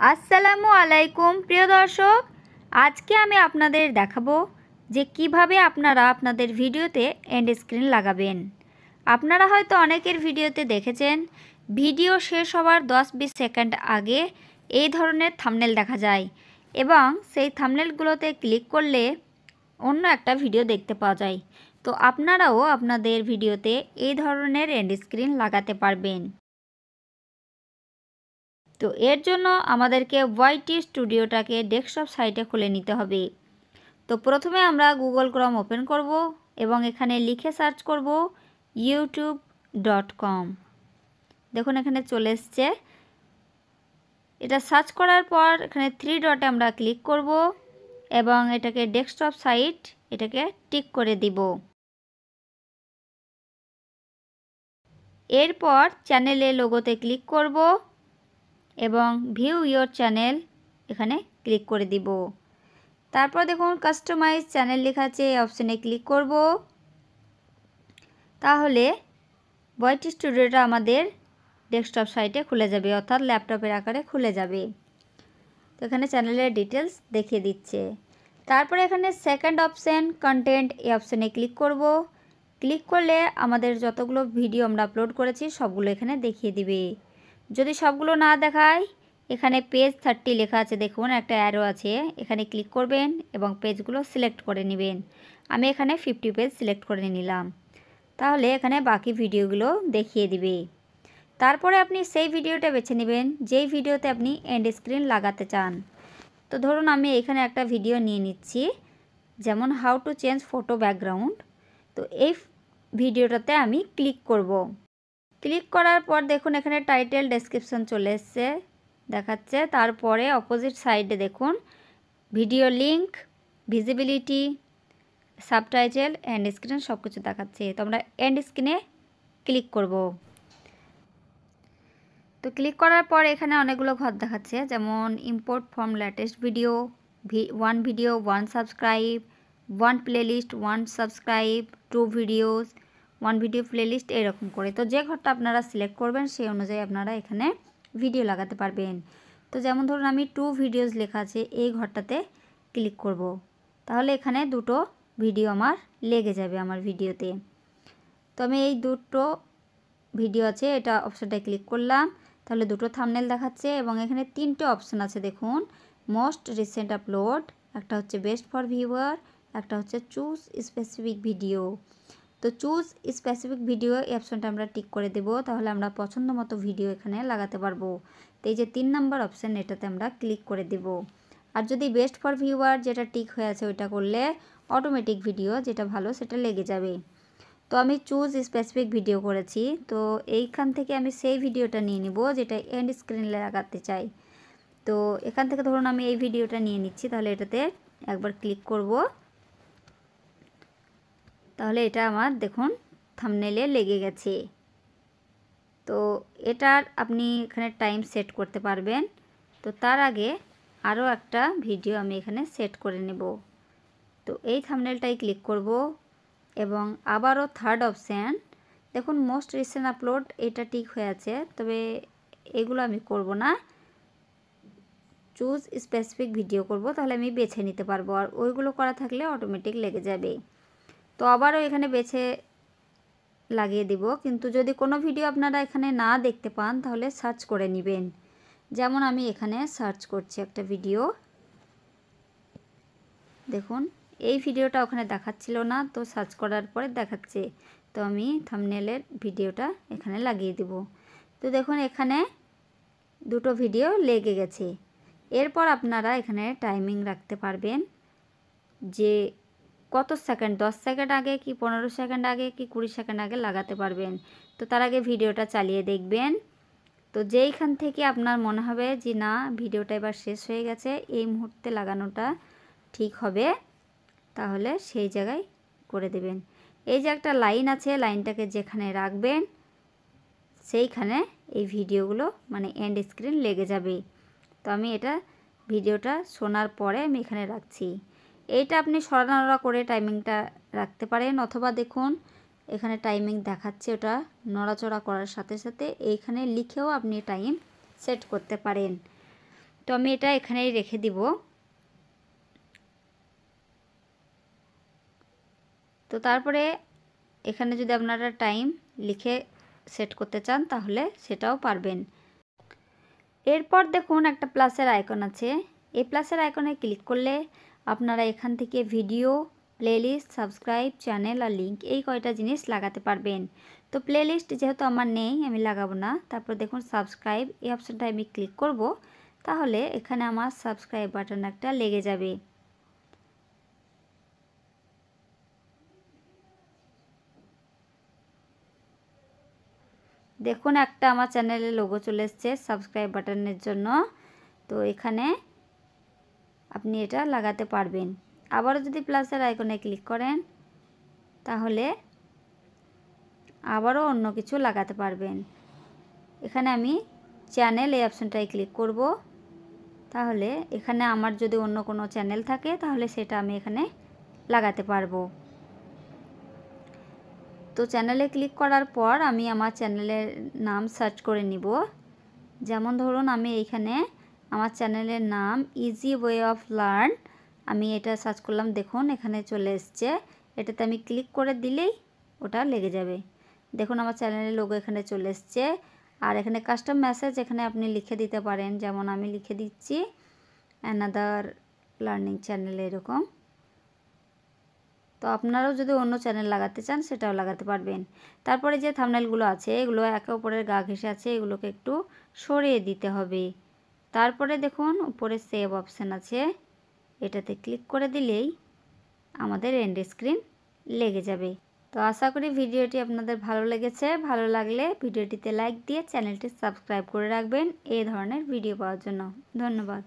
আসসালামু আলাইকুম প্রিয় দর্শক, আজকে আমি আপনাদের দেখাবো যে কিভাবে আপনারা আপনাদের ভিডিওতে এন্ড স্ক্রিন লাগাবেন। আপনারা হয়তো অনেকের ভিডিওতে দেখেছেন ভিডিও শেষ হওয়ার 10-20 সেকেন্ড আগে এই ধরনের থাম্বনেল দেখা যায় এবং সেই থাম্বনেলগুলোতে ক্লিক করলে অন্য একটা ভিডিও দেখতে পাওয়া যায়। তো আপনারাও আপনাদের ভিডিওতে এই ধরনের এন্ড স্ক্রিন লাগাতে পারবেন। তো এর জন্য আমাদেরকে ওয়াইটি স্টুডিওটাকে ডেস্কটপ সাইটে খুলে নিতে হবে। তো প্রথমে আমরা গুগল ক্রোম ওপেন করব এবং এখানে লিখে সার্চ করব youtube.com। দেখুন এখানে চলে এসছে। এটা সার্চ করার পর এখানে 3 ডটে আমরা ক্লিক করব এবং এটাকে ডেস্কটপ সাইট এটাকে টিক করে দিব। এরপর চ্যানেলের লোগোতে ক্লিক করব এবং ভিউ ইয়োর চ্যানেল এখানে ক্লিক করে দিব। তারপর দেখুন কাস্টমাইজ চ্যানেল লেখা আছে, এই অপশানে ক্লিক করব। তাহলে ওয়াইটি স্টুডিওটা আমাদের ডেস্কটপ সাইটে খুলে যাবে, অর্থাৎ ল্যাপটপের আকারে খুলে যাবে। তো এখানে চ্যানেলের ডিটেলস দেখিয়ে দিচ্ছে। তারপরে এখানে সেকেন্ড অপশান কন্টেন্ট, এই অপশানে ক্লিক করব। ক্লিক করলে আমাদের যতগুলো ভিডিও আমরা আপলোড করেছি সবগুলো এখানে দেখিয়ে দিবে। যদি সবগুলো না দেখায় এখানে পেজ 30 লেখা আছে, দেখুন একটা অ্যারো আছে, এখানে ক্লিক করবেন এবং পেজগুলো সিলেক্ট করে নেবেন। আমি এখানে 50 পেজ সিলেক্ট করে নিলাম। তাহলে এখানে বাকি ভিডিওগুলো দেখিয়ে দিবে। তারপরে আপনি সেই ভিডিওটা বেছে নেবেন যেই ভিডিওতে আপনি এন্ড স্ক্রিন লাগাতে চান। তো ধরুন আমি এখানে একটা ভিডিও নিয়ে নিচ্ছি, যেমন how to change photo background. তো এই ভিডিওটাতে আমি ক্লিক করব। ক্লিক করার পর দেখুন এখানে টাইটেল ডেসক্রিপশন চলে এসছে দেখাচ্ছে। তারপরে অপোজিট সাইডে দেখুন video link, visibility, subtitle, and screen সব কিছু দেখাচ্ছে। তো আমরা এন্ড স্ক্রিনে ক্লিক করব। তো ক্লিক করার পর এখানে অনেকগুলো ঘর দেখাচ্ছে, যেমন import from latest video, 1 video 1 subscribe, 1 playlist 1 subscribe, 2 videos 1 video playlist, এরকম করে। তো যে ঘরটা আপনারা সিলেক্ট করবেন সেই অনুযায়ী আপনারা এখানে ভিডিও লাগাতে পারবেন। তো যেমন ধরুন আমি 2 ভিডিওস লেখা আছে, এই ঘরটাতে ক্লিক করব। তাহলে এখানে দুটো ভিডিও আমার লেগে যাবে আমার ভিডিওতে। তো আমি এই দুটো ভিডিও আছে এটা অপশানটায় ক্লিক করলাম। তাহলে দুটো থাম্বনেল দেখাচ্ছে এবং এখানে 3টে অপশান আছে দেখুন, মোস্ট রিসেন্ট আপলোড, একটা হচ্ছে বেস্ট ফর ভিউয়ার, একটা হচ্ছে চুজ স্পেসিফিক ভিডিও। তো চুজ স্পেসিফিক ভিডিও এই অপশানটা আমরা টিক করে দেব, তাহলে আমরা পছন্দ মতো ভিডিও এখানে লাগাতে পারবো। তো এই যে 3 নম্বর অপশান এটাতে আমরা ক্লিক করে দেব। আর যদি বেস্ট ফর ভিউয়ার যেটা টিক হয়ে আছে ওইটা করলে অটোমেটিক ভিডিও যেটা ভালো সেটা লেগে যাবে। তো আমি চুজ স্পেসিফিক ভিডিও করেছি, তো এইখান থেকে আমি সেই ভিডিওটা নিয়ে নিব যেটা এন্ড স্ক্রিনে লাগাতে চাই। তো এখান থেকে ধরুন আমি এই ভিডিওটা নিয়ে নিচ্ছি, তাহলে এটাতে একবার ক্লিক করব। তাহলে এটা আমার দেখুন থাম্বনেলে লেগে গেছে। তো এটার আপনি এখানে টাইম সেট করতে পারবেন। তো তার আগে আরও একটা ভিডিও আমি এখানে সেট করে নেব। তো এই থাম্বনেলটাই ক্লিক করব এবং আবারও থার্ড অপশান দেখুন মোস্ট রিসেন্ট আপলোড, এটা ঠিক হয়ে আছে, তবে এগুলো আমি করব না, চুজ স্পেসিফিক ভিডিও করব, তাহলে আমি বেছে নিতে পারবো। আর ওইগুলো করা থাকলে অটোমেটিক লেগে যাবে। তো আবারও এখানে বেছে লাগিয়ে দিব। কিন্তু যদি কোনো ভিডিও আপনারা এখানে না দেখতে পান তাহলে সার্চ করে নেবেন। যেমন আমি এখানে সার্চ করছি একটা ভিডিও, দেখুন এই ভিডিওটা ওখানে দেখাচ্ছিল না, তো সার্চ করার পরে দেখাচ্ছে। তো আমি থাম্বনেলের ভিডিওটা এখানে লাগিয়ে দেব। তো দেখুন এখানে দুটো ভিডিও লেগে গেছে। এরপর আপনারা এখানে টাইমিং রাখতে পারবেন যে কত সেকেন্ড, 10 সেকেন্ড আগে কি 15 সেকেন্ড আগে কি 20 সেকেন্ড আগে লাগাতে পারবেন। তো তার আগে ভিডিওটা চালিয়ে দেখবেন। তো যেইখান থেকে আপনার মনে হবে যে না ভিডিওটা এবার শেষ হয়ে গেছে, এই মুহূর্তে লাগানোটা ঠিক হবে, তাহলে সেই জায়গায় করে দেবেন। এই যে একটা লাইন আছে, লাইনটাকে যেখানে রাখবেন সেইখানে এই ভিডিওগুলো মানে এন্ড স্ক্রিন লেগে যাবে। তো আমি এটা ভিডিওটা শোনার পরে আমি এখানে রাখছি। এইটা আপনি সরানোড়া করে টাইমিংটা রাখতে পারেন, অথবা দেখুন এখানে টাইমিং দেখাচ্ছে, ওটা নড়াচড়া করার সাথে সাথে এইখানে লিখেও আপনি টাইম সেট করতে পারেন। তো আমি এটা এখানেই রেখে দিব। তো তারপরে এখানে যদি আপনারা টাইম লিখে সেট করতে চান তাহলে সেটাও পারবেন। এরপর দেখুন একটা প্লাসের আইকন আছে, এই প্লাসের আইকনে ক্লিক করলে আপনারা এখান থেকে ভিডিও, প্লেলিস্ট, সাবস্ক্রাইব, চ্যানেল আর লিঙ্ক এই কয়টা জিনিস লাগাতে পারবেন। তো প্লেলিস্ট যেহেতু আমার নেই আমি লাগাবো না। তারপর দেখুন সাবস্ক্রাইব, এই অপশানটা আমি ক্লিক করব, তাহলে এখানে আমার সাবস্ক্রাইব বাটন একটা লেগে যাবে। দেখুন একটা আমার চ্যানেলের লোগো চলে এসছে সাবস্ক্রাইব বাটনের জন্য। তো এখানে আপনি এটা লাগাতে পারবেন। আবারও যদি প্লাসের আইকনে ক্লিক করেন তাহলে আবারও অন্য কিছু লাগাতে পারবেন। এখানে আমি চ্যানেল এই অপশনটায় ক্লিক করব, তাহলে এখানে আমার যদি অন্য কোনো চ্যানেল থাকে তাহলে সেটা আমি এখানে লাগাতে পারবো। তো চ্যানেলে ক্লিক করার পর আমি আমার চ্যানেলের নাম সার্চ করে নিব। যেমন ধরুন আমি এইখানে আমার চ্যানেলের নাম ইজি ওয়ে অফ লার্ন, আমি এটা সার্চ করলাম, দেখুন এখানে চলে এসছে। এটাতে আমি ক্লিক করে দিলেই ওটা লেগে যাবে। দেখুন আমার চ্যানেলের লোগো এখানে চলে এসছে। আর এখানে কাস্টম মেসেজ এখানে আপনি লিখে দিতে পারেন, যেমন আমি লিখে দিচ্ছি অ্যানাদার লার্নিং চ্যানেল এরকম। তো আপনারাও যদি অন্য চ্যানেল লাগাতে চান সেটাও লাগাতে পারবেন। তারপরে যে থাম্বনেলগুলো আছে এগুলো একে অপরের গা ঘেঁষে আছে, এগুলোকে একটু সরিয়ে দিতে হবে। তারপরে দেখুন উপরে সেভ অপশান আছে, এটাতে ক্লিক করে দিলেই আমাদের এন্ড স্ক্রিন লেগে যাবে। তো আশা করি ভিডিওটি আপনাদের ভালো লেগেছে। ভালো লাগলে ভিডিওটিতে লাইক দিয়ে চ্যানেলটি সাবস্ক্রাইব করে রাখবেন এই ধরনের ভিডিও পাওয়ার জন্য। ধন্যবাদ।